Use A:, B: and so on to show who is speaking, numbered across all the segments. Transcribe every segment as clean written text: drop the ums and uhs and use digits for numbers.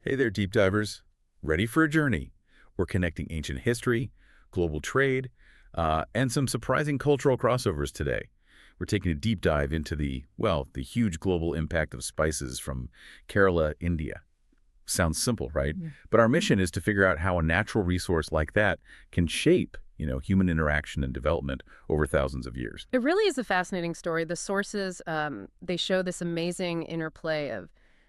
A: Hey there, deep divers. Ready for a journey? We're connecting ancient history, global trade, and some surprising cultural crossovers today. We're taking a deep dive into the huge global impact of spices from Kerala, India. Sounds simple, right?
B: Yeah.
A: But our mission is to figure out how a natural resource like that can shape, human interaction and development over thousands of years.
B: It really is a fascinating story. The sources, they show this amazing interplay of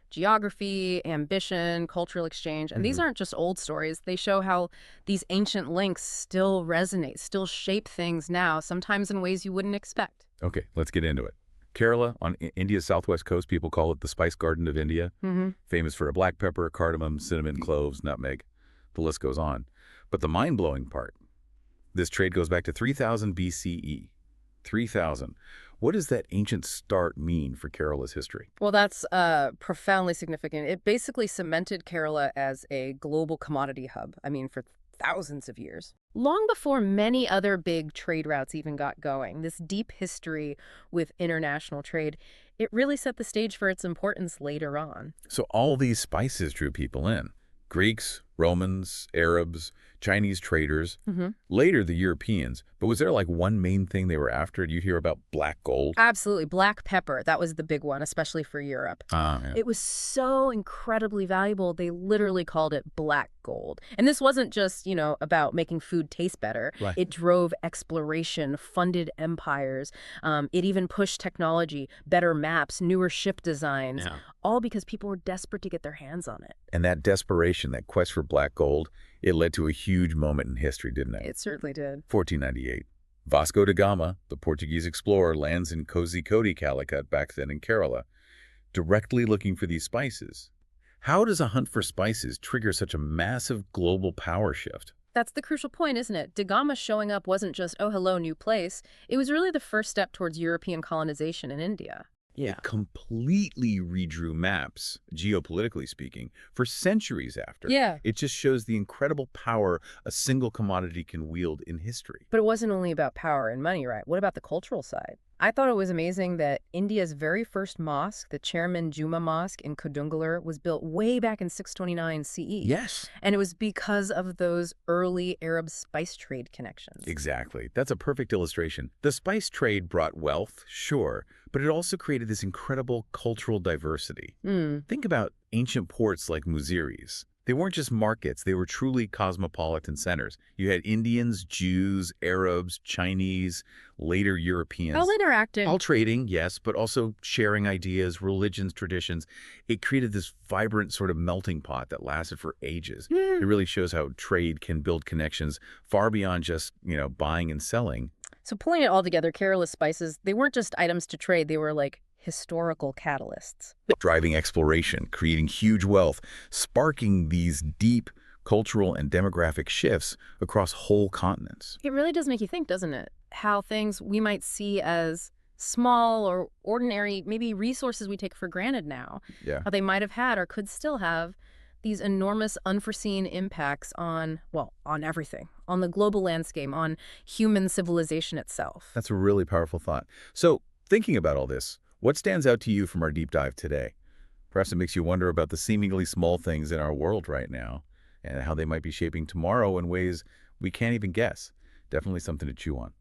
B: geography, ambition, cultural exchange. And these
A: Mhm.
B: aren't just old stories. They show how these ancient links still resonate, still shape things now, sometimes in ways you wouldn't expect.
A: Okay, let's get into it. Kerala, on India's southwest coast, people call it the Spice Garden of India.
B: Hmm.
A: Famous for a black pepper, cardamom, cinnamon, cloves, nutmeg. The list goes on. But the mind-blowing part, this trade goes back to 3000 BCE. 3000. What does that ancient start mean for Kerala's history?
B: Well, that's profoundly significant. It basically cemented Kerala as a global commodity hub, I mean, for thousands of years. Long before many other big trade routes even got going, this deep history with international trade, it really set the stage for its importance later on.
A: So all these spices drew people in. Greeks, Romans, Arabs, Chinese traders,
B: Hmm.
A: later the Europeans. But was there like one main thing they were after? Did you hear about black gold?
B: Absolutely. Black pepper, that was the big one, especially for Europe.
A: Ah, yeah.
B: It was so incredibly valuable, they literally called it black gold. And this wasn't just, about making food taste better.
A: Right.
B: It drove exploration, funded empires. It even pushed technology, better maps, newer ship designs,
A: Yeah.
B: all because people were desperate to get their hands on it.
A: And that desperation, that quest for black gold, it led to a huge moment in history, didn't it?
B: It certainly did.
A: 1498. Vasco da Gama, the Portuguese explorer, lands in Kozhikode, Calicut, back then in Kerala, directly looking for these spices. How does a hunt for spices trigger such a massive global power shift?
B: That's the crucial point, isn't it? Da Gama showing up wasn't just, oh, hello, new place. It was really the first step towards European colonization in India. Yeah.
A: It completely redrew maps, geopolitically speaking, for centuries after.
B: Yeah.
A: It just shows the incredible power a single commodity can wield in history.
B: But it wasn't only about power and money, right? What about the cultural side? I thought it was amazing that India's very first mosque, the Chairman Juma Mosque in Kodungallur, was built way back in 629 CE.
A: Yes.
B: And it was because of those early Arab spice trade connections.
A: Exactly. That's a perfect illustration. The spice trade brought wealth, sure, but it also created this incredible cultural diversity.
B: Mm.
A: Think about ancient ports like Muziris. They weren't just markets, they were truly cosmopolitan centers. You had Indians, Jews, Arabs, Chinese, later Europeans.
B: All interacting.
A: All trading, yes, but also sharing ideas, religions, traditions. It created this vibrant sort of melting pot that lasted for ages. It really shows how trade can build connections far beyond just, buying and selling.
B: So pulling it all together, Kerala's spices, they weren't just items to trade, they were like historical catalysts.
A: Driving exploration, creating huge wealth, sparking these deep cultural and demographic shifts across whole continents.
B: It really does make you think, doesn't it? How things we might see as small or ordinary, maybe resources we take for granted now,
A: Yeah.
B: how they might have had or could still have these enormous unforeseen impacts on, well, on everything, on the global landscape, on human civilization itself.
A: That's a really powerful thought. So, thinking about all this, what stands out to you from our deep dive today? Perhaps it makes you wonder about the seemingly small things in our world right now and how they might be shaping tomorrow in ways we can't even guess. Definitely something to chew on.